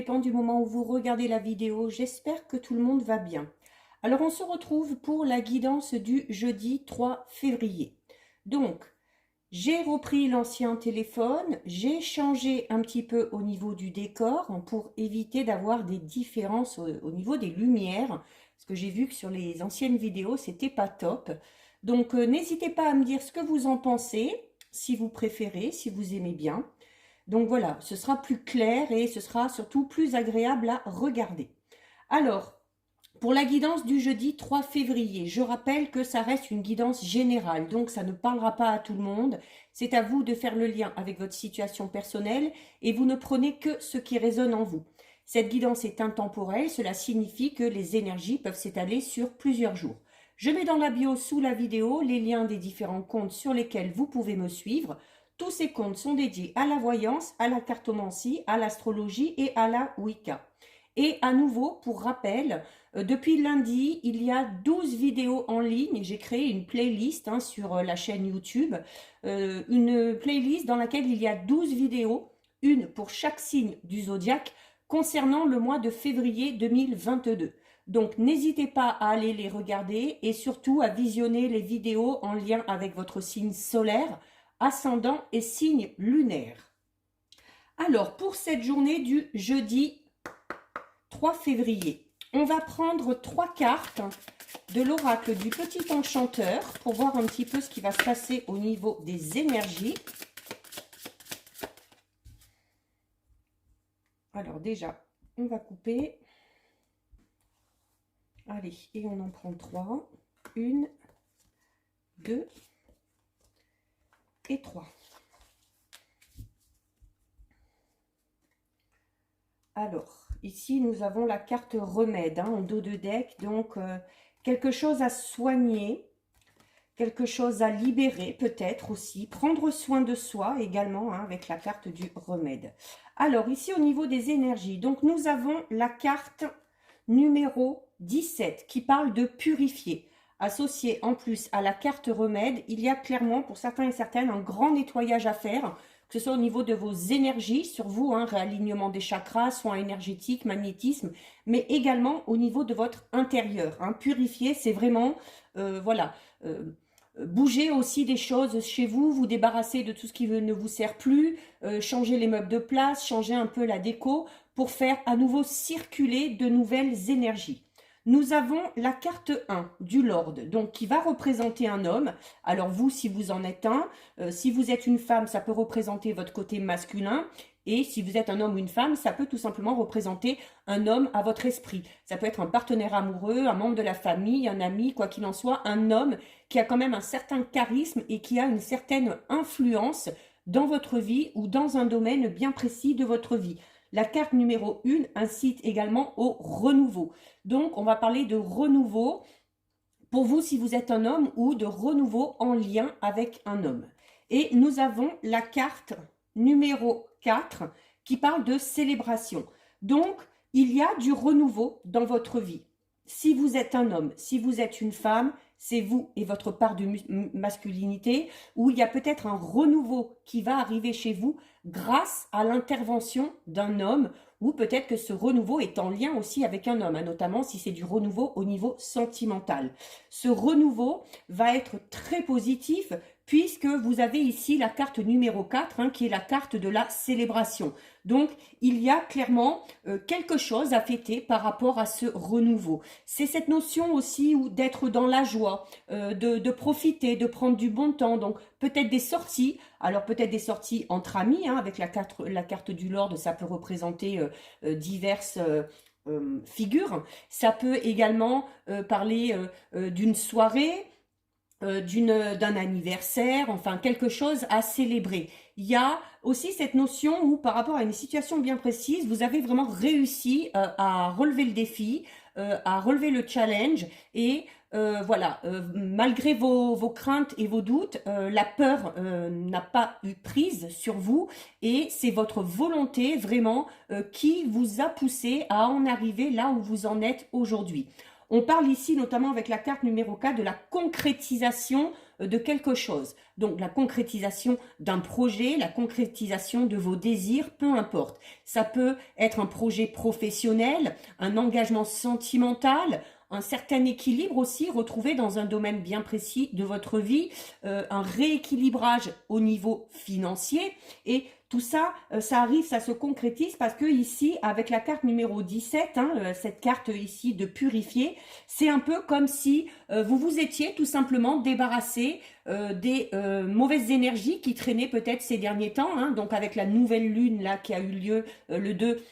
dépend du moment où vous regardez la vidéo. J'espère que tout le monde va bien. Alors, on se retrouve pour la guidance du jeudi 3 février. Donc, j'ai repris l'ancien téléphone, j'ai changé un petit peu au niveau du décor pour éviter d'avoir des différences au niveau des lumières, parce que j'ai vu que sur les anciennes vidéos, c'était pas top. Donc, n'hésitez pas à me dire ce que vous en pensez, si vous préférez, si vous aimez bien. Donc voilà, ce sera plus clair et ce sera surtout plus agréable à regarder. Alors, pour la guidance du jeudi 3 février, je rappelle que ça reste une guidance générale, donc ça ne parlera pas à tout le monde. C'est à vous de faire le lien avec votre situation personnelle et vous ne prenez que ce qui résonne en vous. Cette guidance est intemporelle, cela signifie que les énergies peuvent s'étaler sur plusieurs jours. Je mets dans la bio sous la vidéo les liens des différents comptes sur lesquels vous pouvez me suivre. Tous ces comptes sont dédiés à la voyance, à la cartomancie, à l'astrologie et à la Wicca. Et à nouveau, pour rappel, depuis lundi, il y a 12 vidéos en ligne. J'ai créé une playlist sur la chaîne YouTube, une playlist dans laquelle il y a 12 vidéos, une pour chaque signe du zodiaque, concernant le mois de février 2022. Donc, n'hésitez pas à aller les regarder et surtout à visionner les vidéos en lien avec votre signe solaire, ascendant et signe lunaire. Alors, pour cette journée du jeudi 3 février, on va prendre 3 cartes de l'oracle du petit enchanteur pour voir un petit peu ce qui va se passer au niveau des énergies. Alors déjà, on va couper. Allez, et on en prend 3. 1, 2 et 3. Alors, ici, nous avons la carte remède en dos de deck. Donc, quelque chose à soigner, quelque chose à libérer peut-être aussi. Prendre soin de soi également avec la carte du remède. Alors, ici, au niveau des énergies, donc nous avons la carte numéro 17 qui parle de purifier. Associé en plus à la carte remède, il y a clairement pour certains et certaines un grand nettoyage à faire, que ce soit au niveau de vos énergies sur vous, réalignement des chakras, soins énergétiques, magnétisme, mais également au niveau de votre intérieur. Purifier, c'est vraiment, bouger aussi des choses chez vous, vous débarrasser de tout ce qui ne vous sert plus, changer les meubles de place, changer un peu la déco pour faire à nouveau circuler de nouvelles énergies. Nous avons la carte 1 du Lord, donc qui va représenter un homme. Alors vous, si vous en êtes un, si vous êtes une femme, ça peut représenter votre côté masculin. Et si vous êtes un homme ou une femme, ça peut tout simplement représenter un homme à votre esprit. Ça peut être un partenaire amoureux, un membre de la famille, un ami, quoi qu'il en soit, un homme qui a quand même un certain charisme et qui a une certaine influence dans votre vie ou dans un domaine bien précis de votre vie. La carte numéro 1 incite également au renouveau. Donc, on va parler de renouveau pour vous si vous êtes un homme ou de renouveau en lien avec un homme. Et nous avons la carte numéro 4 qui parle de célébration. Donc, il y a du renouveau dans votre vie. Si vous êtes un homme, si vous êtes une femme, c'est vous et votre part de masculinité, où il y a peut-être un renouveau qui va arriver chez vous grâce à l'intervention d'un homme, ou peut-être que ce renouveau est en lien aussi avec un homme, notamment si c'est du renouveau au niveau sentimental. Ce renouveau va être très positif puisque vous avez ici la carte numéro 4 qui est la carte de la célébration. Donc, il y a clairement quelque chose à fêter par rapport à ce renouveau. C'est cette notion aussi d'être dans la joie, de profiter, de prendre du bon temps. Donc, peut-être des sorties. Alors, peut-être des sorties entre amis. Avec la carte du Lord, ça peut représenter diverses figures. Ça peut également parler d'une soirée, d'un anniversaire, enfin quelque chose à célébrer. Il y a aussi cette notion où par rapport à une situation bien précise, vous avez vraiment réussi à relever le défi, à relever le challenge et malgré vos craintes et vos doutes, la peur n'a pas eu prise sur vous et c'est votre volonté vraiment qui vous a poussé à en arriver là où vous en êtes aujourd'hui. On parle ici, notamment avec la carte numéro 4, de la concrétisation de quelque chose. Donc, la concrétisation d'un projet, la concrétisation de vos désirs, peu importe. Ça peut être un projet professionnel, un engagement sentimental, un certain équilibre aussi retrouvé dans un domaine bien précis de votre vie, un rééquilibrage au niveau financier et tout ça, ça arrive, ça se concrétise parce que ici, avec la carte numéro 17, cette carte ici de purifier, c'est un peu comme si vous vous étiez tout simplement débarrassé des mauvaises énergies qui traînaient peut-être ces derniers temps, donc avec la nouvelle lune là qui a eu lieu le 2.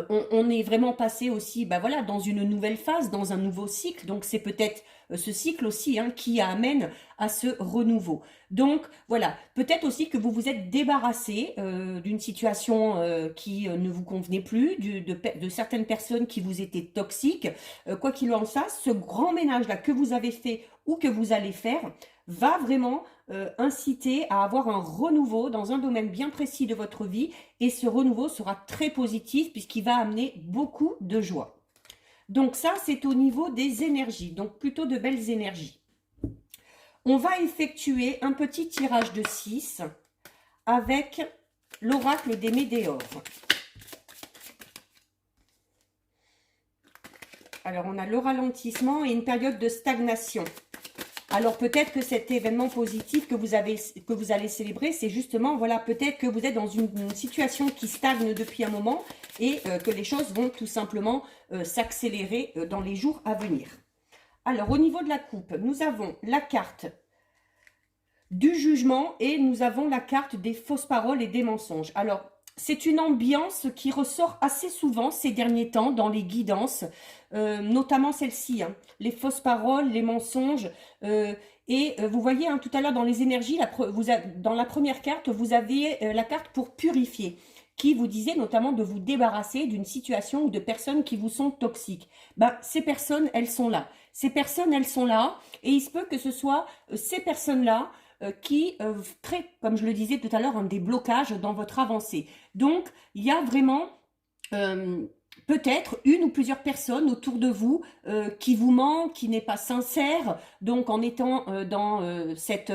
On est vraiment passé aussi voilà, dans une nouvelle phase, dans un nouveau cycle. Donc, c'est peut-être ce cycle aussi qui amène à ce renouveau. Donc, voilà, peut-être aussi que vous vous êtes débarrassé d'une situation qui ne vous convenait plus, de certaines personnes qui vous étaient toxiques. Quoi qu'il en soit, ce grand ménage-là que vous avez fait ou que vous allez faire va vraiment inciter à avoir un renouveau dans un domaine bien précis de votre vie et ce renouveau sera très positif puisqu'il va amener beaucoup de joie. Donc ça, c'est au niveau des énergies, donc plutôt de belles énergies. On va effectuer un petit tirage de 6 avec l'oracle des Médéores. Alors, on a le ralentissement et une période de stagnation. Alors peut-être que cet événement positif que vous allez célébrer, c'est justement, voilà, peut-être que vous êtes dans une situation qui stagne depuis un moment et que les choses vont tout simplement s'accélérer dans les jours à venir. Alors au niveau de la coupe, nous avons la carte du jugement et nous avons la carte des fausses paroles et des mensonges. Alors c'est une ambiance qui ressort assez souvent ces derniers temps dans les guidances, notamment celle-ci, les fausses paroles, les mensonges. Vous voyez tout à l'heure dans les énergies, dans la première carte, vous avez la carte pour purifier, qui vous disait notamment de vous débarrasser d'une situation ou de personnes qui vous sont toxiques. Ces personnes, elles sont là. Ces personnes, elles sont là et il se peut que ce soit ces personnes-là qui créent, comme je le disais tout à l'heure, des blocages dans votre avancée. Donc, il y a vraiment peut-être une ou plusieurs personnes autour de vous qui vous mentent, qui n'est pas sincère. Donc, en étant dans cette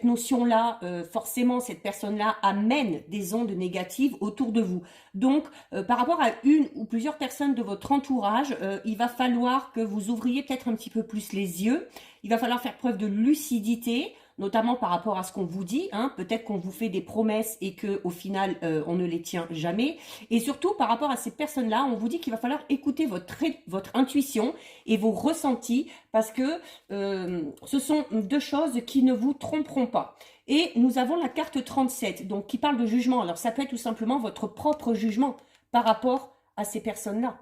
notion-là, forcément, cette personne-là amène des ondes négatives autour de vous. Donc, par rapport à une ou plusieurs personnes de votre entourage, il va falloir que vous ouvriez peut-être un petit peu plus les yeux. Il va falloir faire preuve de lucidité, notamment par rapport à ce qu'on vous dit. Peut-être qu'on vous fait des promesses et qu'au final, on ne les tient jamais. Et surtout, par rapport à ces personnes-là, on vous dit qu'il va falloir écouter votre intuition et vos ressentis parce que ce sont deux choses qui ne vous tromperont pas. Et nous avons la carte 37, donc qui parle de jugement. Alors, ça peut être tout simplement votre propre jugement par rapport à ces personnes-là.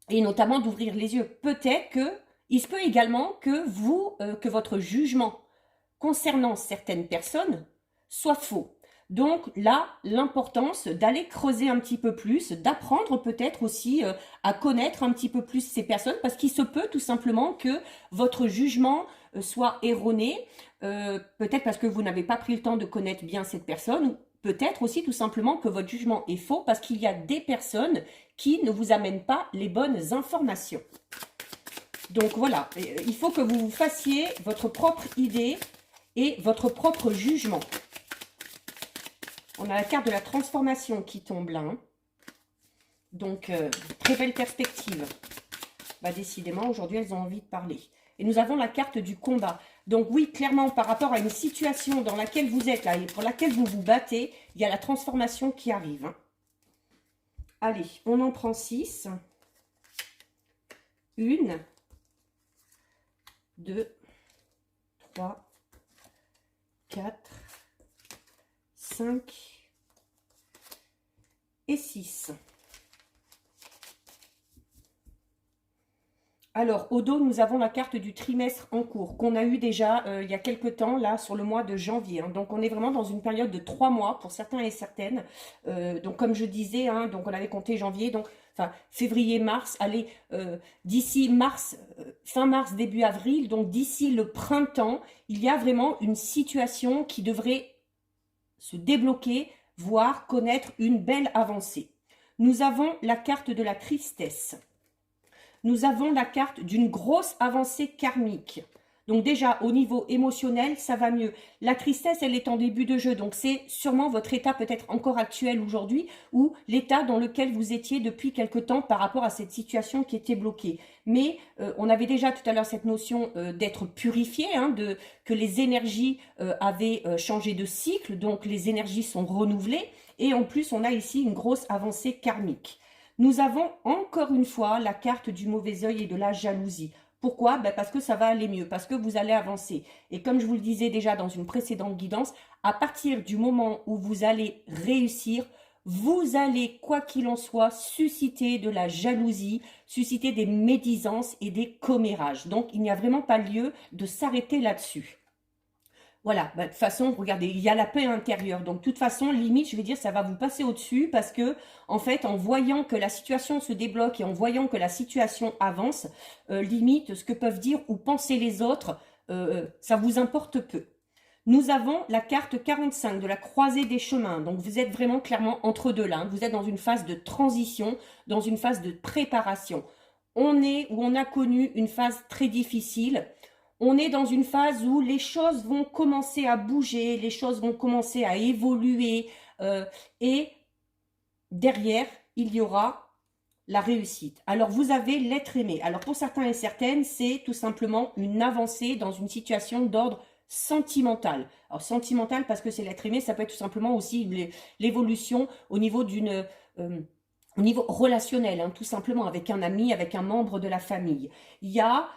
Et notamment d'ouvrir les yeux. Peut-être que, il se peut également que votre jugement concernant certaines personnes soit faux. Donc là, l'importance d'aller creuser un petit peu plus, d'apprendre peut-être aussi à connaître un petit peu plus ces personnes, parce qu'il se peut tout simplement que votre jugement soit erroné, peut-être parce que vous n'avez pas pris le temps de connaître bien cette personne, ou peut-être aussi tout simplement que votre jugement est faux, parce qu'il y a des personnes qui ne vous amènent pas les bonnes informations. Donc voilà, il faut que vous vous fassiez votre propre idée et votre propre jugement. On a la carte de la transformation qui tombe là. Donc, très belle perspective. Décidément, aujourd'hui, elles ont envie de parler. Et nous avons la carte du combat. Donc oui, clairement, par rapport à une situation dans laquelle vous êtes là et pour laquelle vous vous battez, il y a la transformation qui arrive. Allez, on en prend 6. 1, 2, 3, 4, 5 et 6. Alors, au dos, nous avons la carte du trimestre en cours qu'on a eu déjà il y a quelques temps, là, sur le mois de janvier. Donc, on est vraiment dans une période de 3 mois pour certains et certaines. Donc, comme je disais, donc on avait compté janvier, donc enfin février, mars, allez, d'ici mars, fin mars, début avril, donc d'ici le printemps, il y a vraiment une situation qui devrait se débloquer, voire connaître une belle avancée. Nous avons la carte de la tristesse. nous avons la carte d'une grosse avancée karmique. Donc déjà, au niveau émotionnel, ça va mieux. La tristesse, elle est en début de jeu. Donc c'est sûrement votre état peut-être encore actuel aujourd'hui ou l'état dans lequel vous étiez depuis quelque temps par rapport à cette situation qui était bloquée. Mais on avait déjà tout à l'heure cette notion d'être purifié, hein, que les énergies avaient changé de cycle. Donc les énergies sont renouvelées. Et en plus, on a ici une grosse avancée karmique. Nous avons encore une fois la carte du mauvais œil et de la jalousie. Pourquoi? Ben parce que ça va aller mieux, parce que vous allez avancer. Et comme je vous le disais déjà dans une précédente guidance, à partir du moment où vous allez réussir, vous allez, quoi qu'il en soit, susciter de la jalousie, susciter des médisances et des commérages. Donc, il n'y a vraiment pas lieu de s'arrêter là-dessus. Voilà, bah, de toute façon, regardez, il y a la paix intérieure. Donc, de toute façon, limite, je vais dire, ça va vous passer au-dessus parce que, en fait, en voyant que la situation se débloque et en voyant que la situation avance, limite, ce que peuvent dire ou penser les autres, ça vous importe peu. Nous avons la carte 45 de la croisée des chemins. Donc, vous êtes vraiment clairement entre deux là. Vous êtes dans une phase de transition, dans une phase de préparation. On est où on a connu une phase très difficile. On est dans une phase où les choses vont commencer à bouger, les choses vont commencer à évoluer et derrière, il y aura la réussite. Alors, vous avez l'être aimé. Alors, pour certains et certaines, c'est tout simplement une avancée dans une situation d'ordre sentimental. Alors, sentimental parce que c'est l'être aimé, ça peut être tout simplement aussi l'évolution au niveau d'une... au niveau relationnel, hein, tout simplement, avec un ami, avec un membre de la famille. Il y a,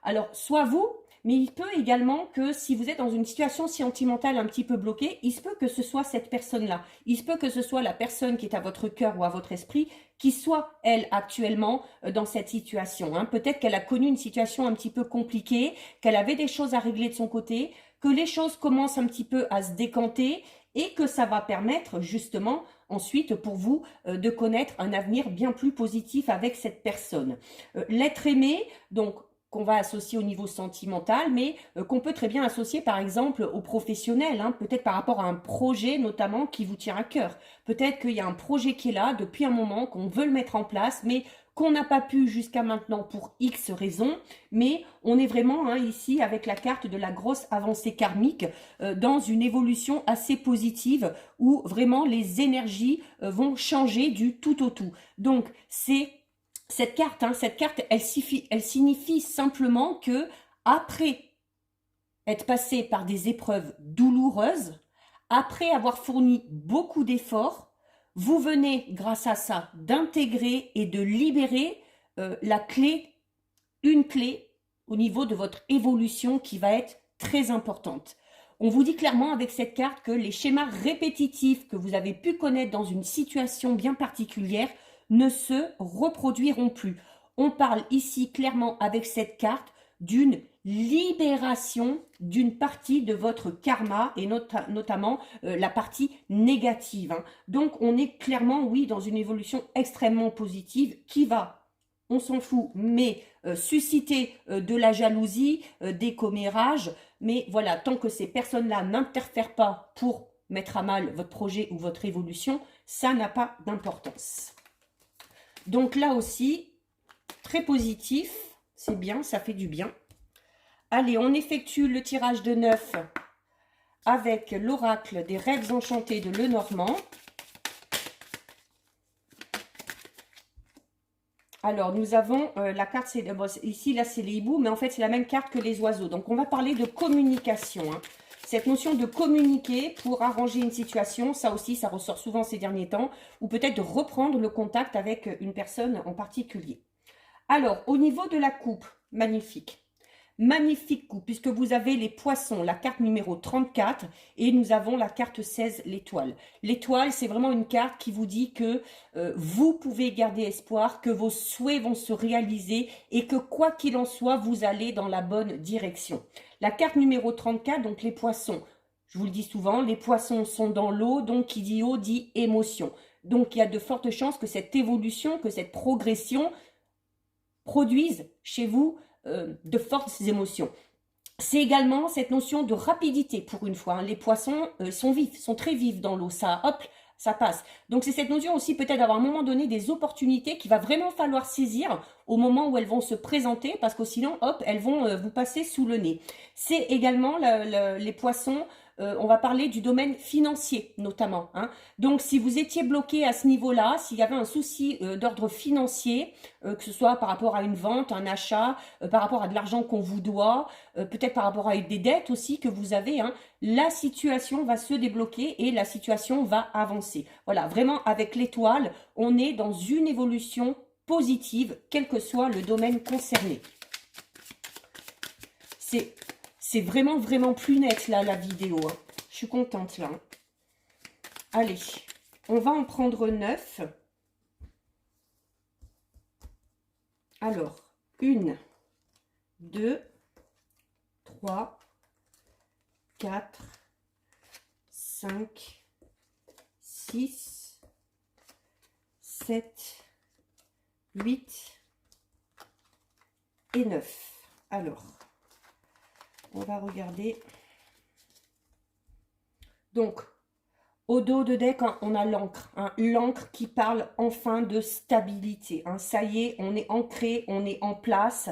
alors, soit vous, mais il peut également que si vous êtes dans une situation sentimentale un petit peu bloquée, il se peut que ce soit cette personne-là. Il se peut que ce soit la personne qui est à votre cœur ou à votre esprit qui soit, elle, actuellement dans cette situation. Hein. Peut-être qu'elle a connu une situation un petit peu compliquée, qu'elle avait des choses à régler de son côté, que les choses commencent un petit peu à se décanter et que ça va permettre justement ensuite pour vous de connaître un avenir bien plus positif avec cette personne. L'être aimé, donc qu'on va associer au niveau sentimental, mais qu'on peut très bien associer par exemple au professionnel, hein, peut-être par rapport à un projet notamment qui vous tient à cœur. Peut-être qu'il y a un projet qui est là depuis un moment, qu'on veut le mettre en place, mais qu'on n'a pas pu jusqu'à maintenant pour X raisons, mais on est vraiment hein, ici avec la carte de la grosse avancée karmique dans une évolution assez positive où vraiment les énergies vont changer du tout au tout. Donc c'est cette carte, elle signifie simplement que après être passé par des épreuves douloureuses, après avoir fourni beaucoup d'efforts, vous venez, grâce à ça, d'intégrer et de libérer la clé, une clé au niveau de votre évolution qui va être très importante. On vous dit clairement avec cette carte que les schémas répétitifs que vous avez pu connaître dans une situation bien particulière ne se reproduiront plus. On parle ici clairement avec cette carte d'une libération d'une partie de votre karma et notamment la partie négative. Hein. Donc on est clairement, oui, dans une évolution extrêmement positive qui va, on s'en fout, mais susciter de la jalousie, des commérages, mais voilà, tant que ces personnes-là n'interfèrent pas pour mettre à mal votre projet ou votre évolution, ça n'a pas d'importance. Donc là aussi, très positif, c'est bien, ça fait du bien. Allez, on effectue le tirage de 9 avec l'oracle des rêves enchantés de Lenormand. Alors, nous avons la carte, bon, ici, là, c'est les hiboux, mais en fait, c'est la même carte que les oiseaux. Donc, on va parler de communication. Hein. Cette notion de communiquer pour arranger une situation, ça aussi, ça ressort souvent ces derniers temps, ou peut-être de reprendre le contact avec une personne en particulier. Alors, au niveau de la coupe, magnifique. Magnifique coupe, puisque vous avez les poissons, la carte numéro 34, et nous avons la carte 16, l'étoile. L'étoile, c'est vraiment une carte qui vous dit que vous pouvez garder espoir, que vos souhaits vont se réaliser, et que quoi qu'il en soit, vous allez dans la bonne direction. La carte numéro 34, donc les poissons, je vous le dis souvent, les poissons sont dans l'eau, donc qui dit eau dit émotion. Donc il y a de fortes chances que cette évolution, que cette progression produise chez vous de fortes émotions. C'est également cette notion de rapidité pour une fois. Hein. Les poissons sont vifs, sont très vifs dans l'eau. Ça, hop, ça passe. Donc c'est cette notion aussi peut-être d'avoir à un moment donné des opportunités qu'il va vraiment falloir saisir au moment où elles vont se présenter, parce que sinon, hop, elles vont vous passer sous le nez. C'est également les poissons. On va parler du domaine financier notamment, hein. Donc si vous étiez bloqué à ce niveau-là, s'il y avait un souci d'ordre financier, que ce soit par rapport à une vente, un achat, par rapport à de l'argent qu'on vous doit, peut-être par rapport à des dettes aussi que vous avez, hein, la situation va se débloquer et la situation va avancer. Voilà, vraiment avec l'étoile, on est dans une évolution positive, quel que soit le domaine concerné. C'est vraiment, vraiment plus net, là, la vidéo. Hein. Je suis contente, là. Allez, on va en prendre 9. Alors, 1, 2, 3, 4, 5, 6, 7, 8 et 9. Alors, on va regarder. Donc, au dos de deck, hein, on a l'encre. Hein, l'encre qui parle enfin de stabilité. Hein, ça y est, on est ancré, on est en place.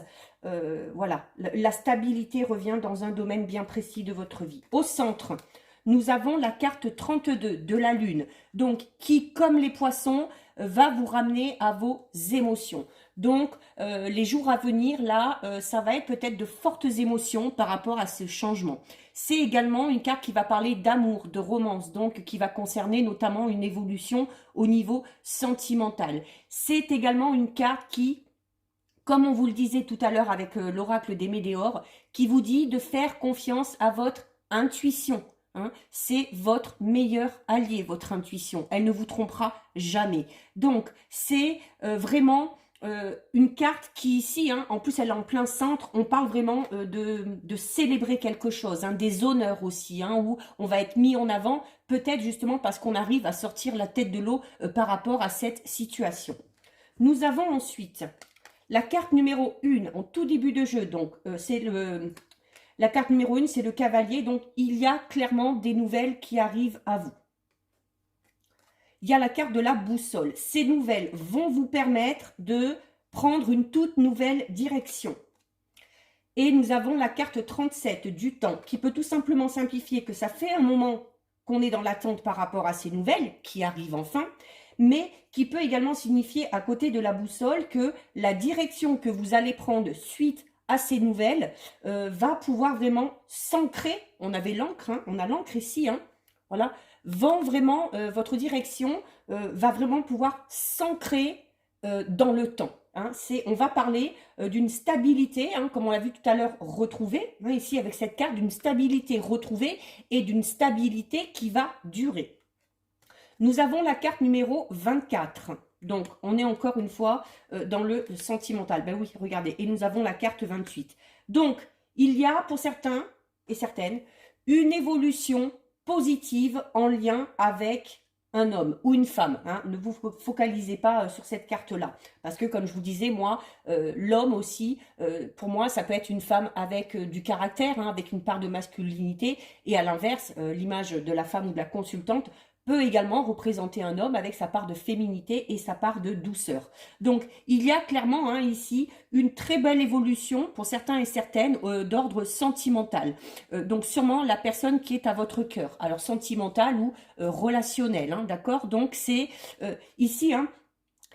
Voilà, la stabilité revient dans un domaine bien précis de votre vie. Au centre, nous avons la carte 32 de la Lune. Donc, qui, comme les poissons, va vous ramener à vos émotions. Donc, les jours à venir, là, ça va être peut-être de fortes émotions par rapport à ce changement. C'est également une carte qui va parler d'amour, de romance, donc qui va concerner notamment une évolution au niveau sentimental. C'est également une carte qui, comme on vous le disait tout à l'heure avec l'oracle des Météores, qui vous dit de faire confiance à votre intuition. Hein, c'est votre meilleur allié, votre intuition. Elle ne vous trompera jamais. Donc, c'est vraiment une carte qui ici, hein, en plus elle est en plein centre, on parle vraiment de célébrer quelque chose, hein, des honneurs aussi, hein, où on va être mis en avant, peut-être justement parce qu'on arrive à sortir la tête de l'eau par rapport à cette situation. Nous avons ensuite la carte numéro 1 en tout début de jeu, donc c'est la carte numéro 1, c'est le cavalier, donc il y a clairement des nouvelles qui arrivent à vous. Il y a la carte de la boussole. Ces nouvelles vont vous permettre de prendre une toute nouvelle direction. Et nous avons la carte 37 du temps, qui peut tout simplement simplifier que ça fait un moment qu'on est dans l'attente par rapport à ces nouvelles, qui arrivent enfin, mais qui peut également signifier à côté de la boussole que la direction que vous allez prendre suite à ces nouvelles va pouvoir vraiment s'ancrer. On avait l'encre, hein, on a l'encre ici, hein, voilà, vraiment, votre direction va vraiment pouvoir s'ancrer dans le temps. Hein. On va parler d'une stabilité, hein, comme on l'a vu tout à l'heure, retrouvée, hein, ici avec cette carte, d'une stabilité retrouvée et d'une stabilité qui va durer. Nous avons la carte numéro 24. Donc, on est encore une fois dans le sentimental. Ben oui, regardez. Et nous avons la carte 28. Donc, il y a pour certains et certaines une évolution positive en lien avec un homme ou une femme. Hein. Ne vous focalisez pas sur cette carte-là. Parce que, comme je vous disais, moi, l'homme aussi, pour moi, ça peut être une femme avec du caractère, hein, avec une part de masculinité. Et à l'inverse, l'image de la femme ou de la consultante peut également représenter un homme avec sa part de féminité et sa part de douceur. Donc, il y a clairement hein, ici une très belle évolution pour certains et certaines d'ordre sentimental. Donc, sûrement la personne qui est à votre cœur. Alors, sentimental ou relationnel, hein, d'accord? Donc, c'est ici... Hein,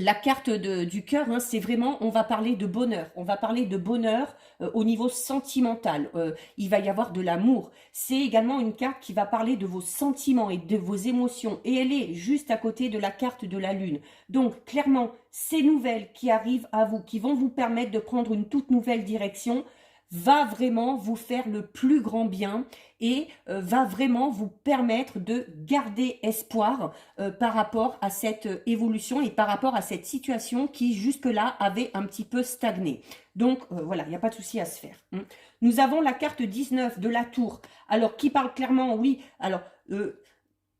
la carte du cœur, hein, c'est vraiment, on va parler de bonheur. On va parler de bonheur au niveau sentimental. Il va y avoir de l'amour. C'est également une carte qui va parler de vos sentiments et de vos émotions. Et elle est juste à côté de la carte de la Lune. Donc, clairement, ces nouvelles qui arrivent à vous, qui vont vous permettre de prendre une toute nouvelle direction, va vraiment vous faire le plus grand bien et va vraiment vous permettre de garder espoir par rapport à cette évolution et par rapport à cette situation qui jusque-là avait un petit peu stagné. Donc voilà, il n'y a pas de souci à se faire. Nous avons la carte 19 de la tour, alors qui parle clairement, oui, alors il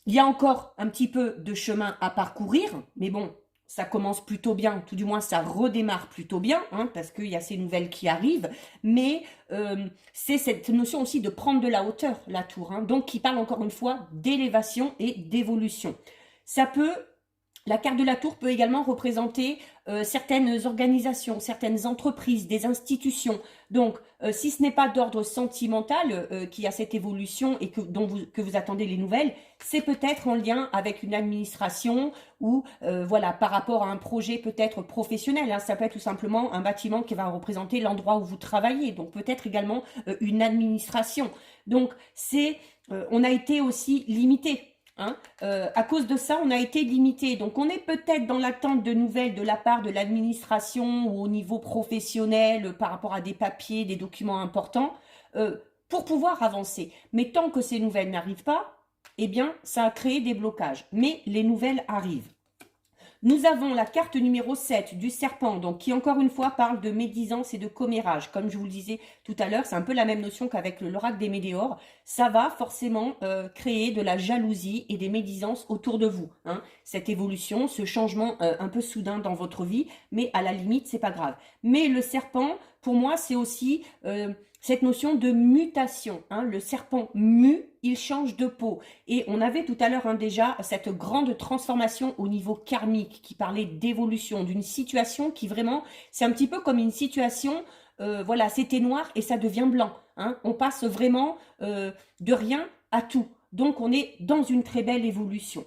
y a encore un petit peu de chemin à parcourir, mais bon, ça commence plutôt bien, tout du moins ça redémarre plutôt bien, hein, parce qu'il y a ces nouvelles qui arrivent, mais c'est cette notion aussi de prendre de la hauteur, la tour, hein, donc qui parle encore une fois d'élévation et d'évolution. Ça peut... La carte de la tour peut également représenter certaines organisations, certaines entreprises, des institutions. Donc, si ce n'est pas d'ordre sentimental qui a cette évolution et que vous attendez les nouvelles, c'est peut-être en lien avec une administration ou voilà, par rapport à un projet peut-être professionnel. Hein. Ça peut être tout simplement un bâtiment qui va représenter l'endroit où vous travaillez. Donc, peut-être également une administration. Donc, on a été aussi limité. Hein, à cause de ça, on a été limité. Donc, on est peut-être dans l'attente de nouvelles de la part de l'administration ou au niveau professionnel par rapport à des papiers, des documents importants, pour pouvoir avancer. Mais tant que ces nouvelles n'arrivent pas, eh bien, ça a créé des blocages. Mais les nouvelles arrivent. Nous avons la carte numéro 7 du serpent, donc qui encore une fois parle de médisance et de commérage. Comme je vous le disais tout à l'heure, c'est un peu la même notion qu'avec l'oracle des météores. Ça va forcément créer de la jalousie et des médisances autour de vous. Hein. Cette évolution, ce changement un peu soudain dans votre vie, mais à la limite, c'est pas grave. Mais le serpent, pour moi, c'est aussi... cette notion de mutation, hein, le serpent mue, il change de peau. Et on avait tout à l'heure hein, déjà cette grande transformation au niveau karmique qui parlait d'évolution, d'une situation qui vraiment, c'est un petit peu comme une situation, voilà, c'était noir et ça devient blanc. Hein, on passe vraiment de rien à tout. Donc on est dans une très belle évolution.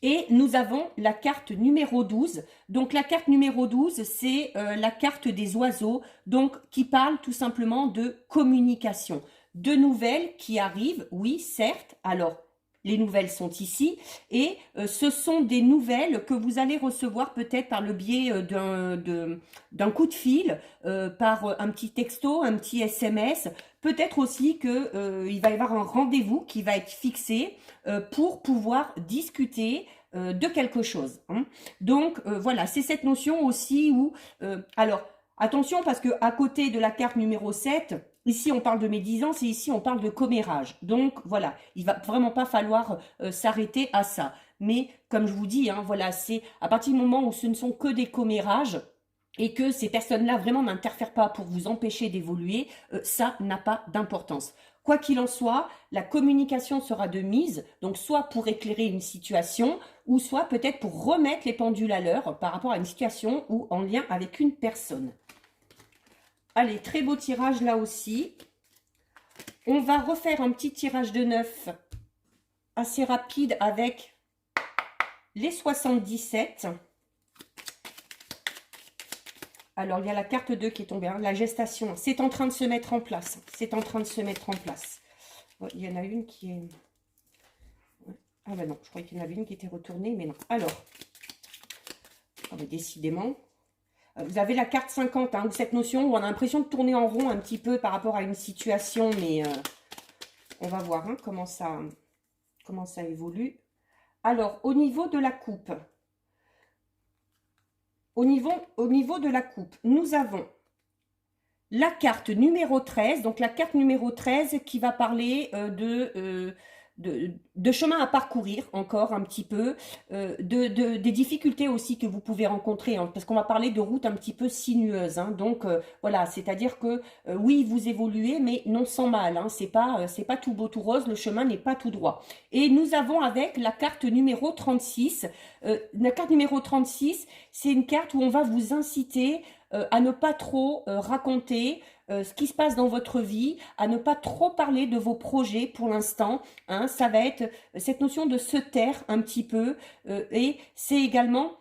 Et nous avons la carte numéro 12. Donc la carte numéro 12, c'est la carte des oiseaux, donc qui parle tout simplement de communication. De nouvelles qui arrivent, oui, certes. Alors, les nouvelles sont ici et ce sont des nouvelles que vous allez recevoir peut-être par le biais d'un coup de fil, par un petit texto, un petit SMS. Peut-être aussi qu'il va y avoir un rendez-vous qui va être fixé pour pouvoir discuter de quelque chose. Hein. Donc, voilà, c'est cette notion aussi où... alors, attention parce que à côté de la carte numéro 7, ici on parle de médisance et ici on parle de commérage. Donc, voilà, il va vraiment pas falloir s'arrêter à ça. Mais, comme je vous dis, hein, voilà, c'est à partir du moment où ce ne sont que des commérages, et que ces personnes-là vraiment n'interfèrent pas pour vous empêcher d'évoluer, ça n'a pas d'importance. Quoi qu'il en soit, la communication sera de mise, donc soit pour éclairer une situation, ou soit peut-être pour remettre les pendules à l'heure par rapport à une situation ou en lien avec une personne. Allez, très beau tirage là aussi. On va refaire un petit tirage de 9 assez rapide avec les 77. Alors, il y a la carte 2 qui est tombée, hein, la gestation. C'est en train de se mettre en place. C'est en train de se mettre en place. Bon, il y en a une qui est... Ah ben non, je croyais qu'il y en avait une qui était retournée, mais non. Alors, ah ben décidément, vous avez la carte 50, hein, cette notion où on a l'impression de tourner en rond un petit peu par rapport à une situation, mais on va voir hein, comment ça évolue. Alors, au niveau de la coupe... Au niveau de la coupe, nous avons la carte numéro 13. Donc, la carte numéro 13 qui va parler de chemin à parcourir encore un petit peu, des difficultés aussi que vous pouvez rencontrer, hein, parce qu'on va parler de routes un petit peu sinueuses. Hein, donc, voilà, c'est-à-dire que oui, vous évoluez, mais non sans mal. Hein, c'est pas tout beau, tout rose, le chemin n'est pas tout droit. Et nous avons avec la carte numéro 36. La carte numéro 36, c'est une carte où on va vous inciter à ne pas trop raconter ce qui se passe dans votre vie, à ne pas trop parler de vos projets pour l'instant. Hein, ça va être cette notion de se taire un petit peu et c'est également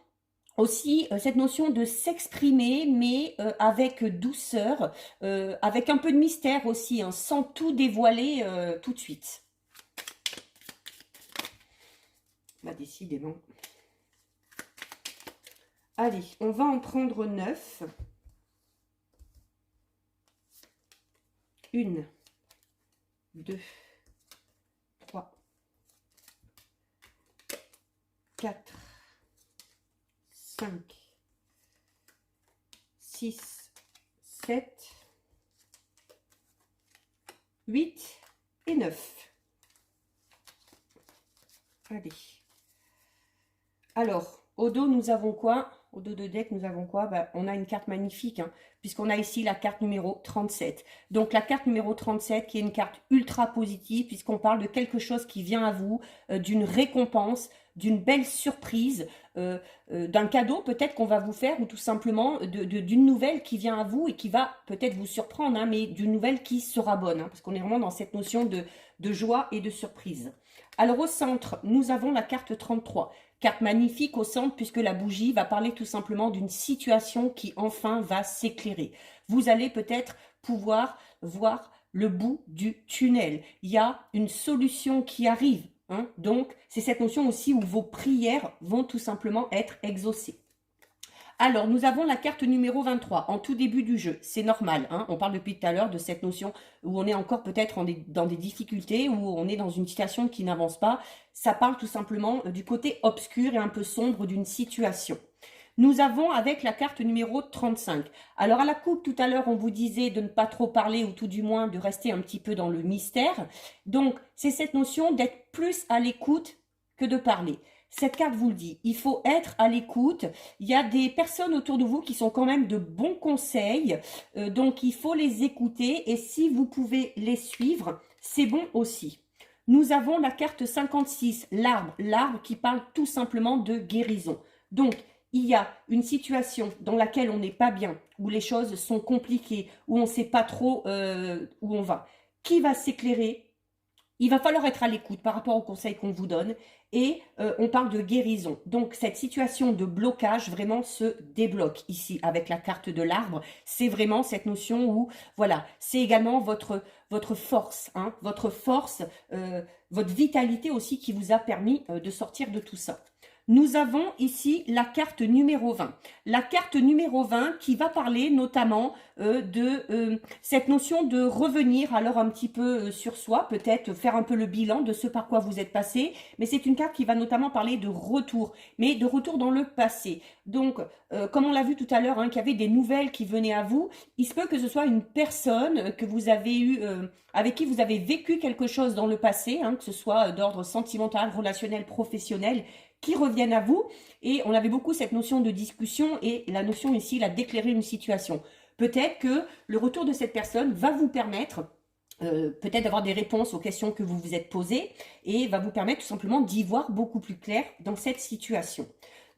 aussi cette notion de s'exprimer, mais avec douceur, avec un peu de mystère aussi, hein, sans tout dévoiler tout de suite. Bah, décidément. Allez, on va en prendre 9. 1, 2, 3, 4, 5, 6, 7, 8 et 9. Allez. Alors, au dos, nous avons quoi? Au dos de deck, nous avons quoi? Ben, on a une carte magnifique, hein, puisqu'on a ici la carte numéro 37. Donc, la carte numéro 37 qui est une carte ultra positive, puisqu'on parle de quelque chose qui vient à vous, d'une récompense, d'une belle surprise, d'un cadeau peut-être qu'on va vous faire, ou tout simplement d'une nouvelle qui vient à vous et qui va peut-être vous surprendre, hein, mais d'une nouvelle qui sera bonne, hein, parce qu'on est vraiment dans cette notion de joie et de surprise. Alors au centre, nous avons la carte 33. Carte magnifique au centre puisque la bougie va parler tout simplement d'une situation qui enfin va s'éclairer. Vous allez peut-être pouvoir voir le bout du tunnel. Il y a une solution qui arrive. Hein. Donc, c'est cette notion aussi où vos prières vont tout simplement être exaucées. Alors, nous avons la carte numéro 23, en tout début du jeu. C'est normal, hein, on parle depuis tout à l'heure de cette notion où on est encore peut-être dans des difficultés, où on est dans une situation qui n'avance pas. Ça parle tout simplement du côté obscur et un peu sombre d'une situation. Nous avons avec la carte numéro 35. Alors à la coupe, tout à l'heure, on vous disait de ne pas trop parler ou tout du moins de rester un petit peu dans le mystère. Donc, c'est cette notion d'être plus à l'écoute que de parler. Cette carte vous le dit, il faut être à l'écoute. Il y a des personnes autour de vous qui sont quand même de bons conseils, donc il faut les écouter et si vous pouvez les suivre, c'est bon aussi. Nous avons la carte 56, l'arbre, l'arbre qui parle tout simplement de guérison. Donc, il y a une situation dans laquelle on n'est pas bien, où les choses sont compliquées, où on ne sait pas trop où on va. Qui va s'éclairer? Il va falloir être à l'écoute par rapport aux conseils qu'on vous donne et on parle de guérison. Donc cette situation de blocage vraiment se débloque ici avec la carte de l'arbre. C'est vraiment cette notion où, voilà, c'est également votre force, hein, votre force, votre vitalité aussi qui vous a permis de sortir de tout ça. Nous avons ici la carte numéro 20. La carte numéro 20 qui va parler notamment de cette notion de revenir alors un petit peu sur soi, peut-être faire un peu le bilan de ce par quoi vous êtes passé. Mais c'est une carte qui va notamment parler de retour, mais de retour dans le passé. Donc, comme on l'a vu tout à l'heure, hein, qu'il y avait des nouvelles qui venaient à vous, il se peut que ce soit une personne que vous avez eu, avec qui vous avez vécu quelque chose dans le passé, hein, que ce soit d'ordre sentimental, relationnel, professionnel, qui reviennent à vous. Et on avait beaucoup cette notion de discussion et la notion ici, là, d'éclairer une situation. Peut-être que le retour de cette personne va vous permettre peut-être d'avoir des réponses aux questions que vous vous êtes posées et va vous permettre tout simplement d'y voir beaucoup plus clair dans cette situation.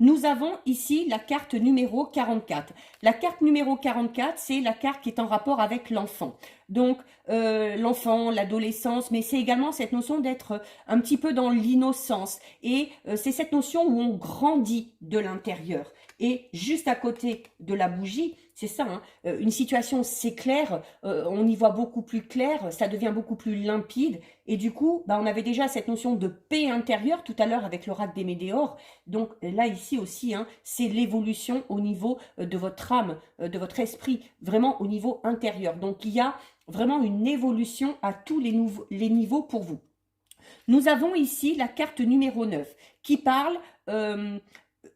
Nous avons ici la carte numéro 44. La carte numéro 44, c'est la carte qui est en rapport avec l'enfant. Donc, l'enfant, l'adolescence, mais c'est également cette notion d'être un petit peu dans l'innocence. Et c'est cette notion où on grandit de l'intérieur. Et juste à côté de la bougie, c'est ça, hein, une situation s'éclaire, on y voit beaucoup plus clair, ça devient beaucoup plus limpide. Et du coup, bah, on avait déjà cette notion de paix intérieure tout à l'heure avec l'oracle des Médéores. Donc là, ici aussi, hein, c'est l'évolution au niveau de votre âme, de votre esprit, vraiment au niveau intérieur. Donc il y a vraiment une évolution à tous les niveaux pour vous. Nous avons ici la carte numéro 9 qui parle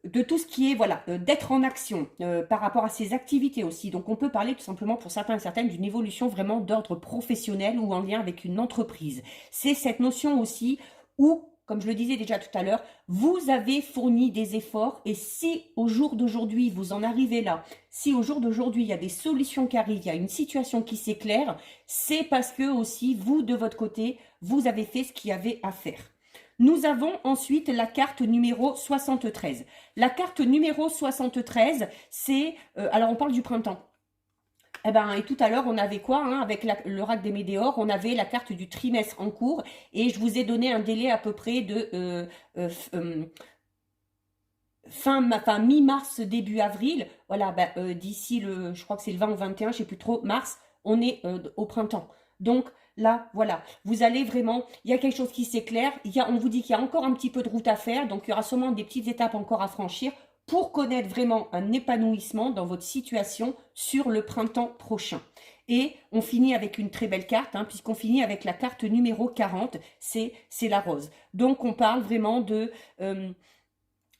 de tout ce qui est, voilà, d'être en action par rapport à ses activités aussi. Donc, on peut parler tout simplement pour certains et certaines d'une évolution vraiment d'ordre professionnel ou en lien avec une entreprise. C'est cette notion aussi où, comme je le disais déjà tout à l'heure, vous avez fourni des efforts et si au jour d'aujourd'hui, vous en arrivez là, si au jour d'aujourd'hui, il y a des solutions qui arrivent, il y a une situation qui s'éclaire, c'est parce que aussi, vous, de votre côté, vous avez fait ce qu'il y avait à faire. Nous avons ensuite la carte numéro 73. La carte numéro 73, c'est... alors, on parle du printemps. Eh ben, et tout à l'heure, on avait quoi hein, avec l'oracle des Médéores, on avait la carte du trimestre en cours et je vous ai donné un délai à peu près de mi-mars, début avril. Voilà, ben, d'ici le, je crois que c'est le 20 ou 21, je sais plus trop, mars, on est au printemps. Donc là, voilà, vous allez vraiment, il y a quelque chose qui s'éclaire, on vous dit qu'il y a encore un petit peu de route à faire, donc il y aura sûrement des petites étapes encore à franchir pour connaître vraiment un épanouissement dans votre situation sur le printemps prochain. Et on finit avec une très belle carte, hein, puisqu'on finit avec la carte numéro 40, c'est la rose. Donc on parle vraiment de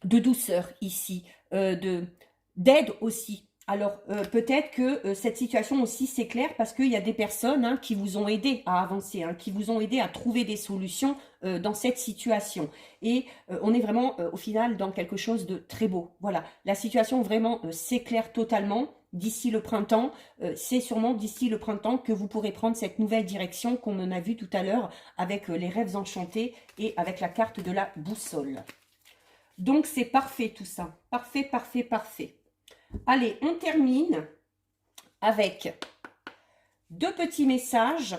douceur ici, d'aide aussi. Alors, peut-être que cette situation aussi s'éclaire parce qu'il y a des personnes hein, qui vous ont aidé à avancer, hein, qui vous ont aidé à trouver des solutions dans cette situation. Et on est vraiment, au final, dans quelque chose de très beau. Voilà, la situation vraiment s'éclaire totalement d'ici le printemps. C'est sûrement d'ici le printemps que vous pourrez prendre cette nouvelle direction qu'on en a vu tout à l'heure avec les rêves enchantés et avec la carte de la boussole. Donc, c'est parfait tout ça. Parfait, parfait, parfait. Allez, on termine avec 2 petits messages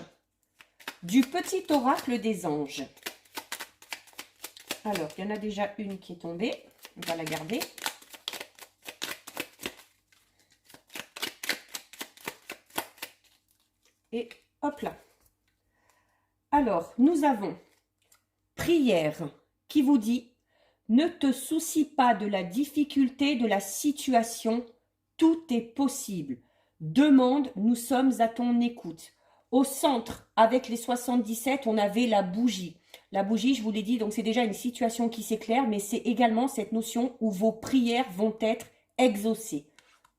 du petit oracle des anges. Alors, il y en a déjà une qui est tombée. On va la garder. Et hop là. Alors, nous avons prière qui vous dit: ne te soucie pas de la difficulté de la situation, tout est possible. Demande, nous sommes à ton écoute. Au centre, avec les 77, on avait la bougie. La bougie, je vous l'ai dit, donc c'est déjà une situation qui s'éclaire, mais c'est également cette notion où vos prières vont être exaucées.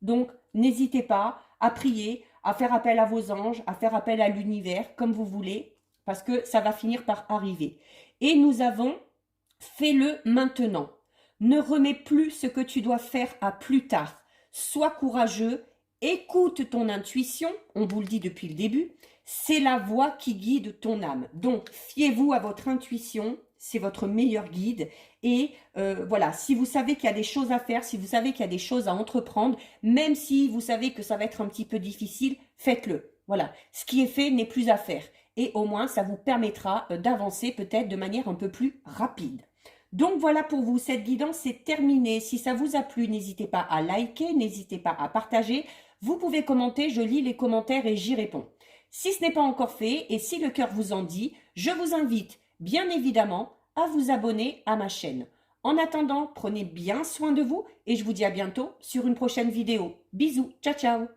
Donc, n'hésitez pas à prier, à faire appel à vos anges, à faire appel à l'univers, comme vous voulez, parce que ça va finir par arriver. Et nous avons « fais-le maintenant ». Ne remets plus ce que tu dois faire à plus tard. Sois courageux, écoute ton intuition, on vous le dit depuis le début, c'est la voix qui guide ton âme. Donc, fiez-vous à votre intuition, c'est votre meilleur guide. Et voilà, si vous savez qu'il y a des choses à faire, si vous savez qu'il y a des choses à entreprendre, même si vous savez que ça va être un petit peu difficile, faites-le. Voilà, ce qui est fait n'est plus à faire. Et au moins, ça vous permettra d'avancer peut-être de manière un peu plus rapide. Donc voilà pour vous, cette guidance est terminée. Si ça vous a plu, n'hésitez pas à liker, n'hésitez pas à partager. Vous pouvez commenter, je lis les commentaires et j'y réponds. Si ce n'est pas encore fait et si le cœur vous en dit, je vous invite bien évidemment à vous abonner à ma chaîne. En attendant, prenez bien soin de vous et je vous dis à bientôt sur une prochaine vidéo. Bisous, ciao ciao.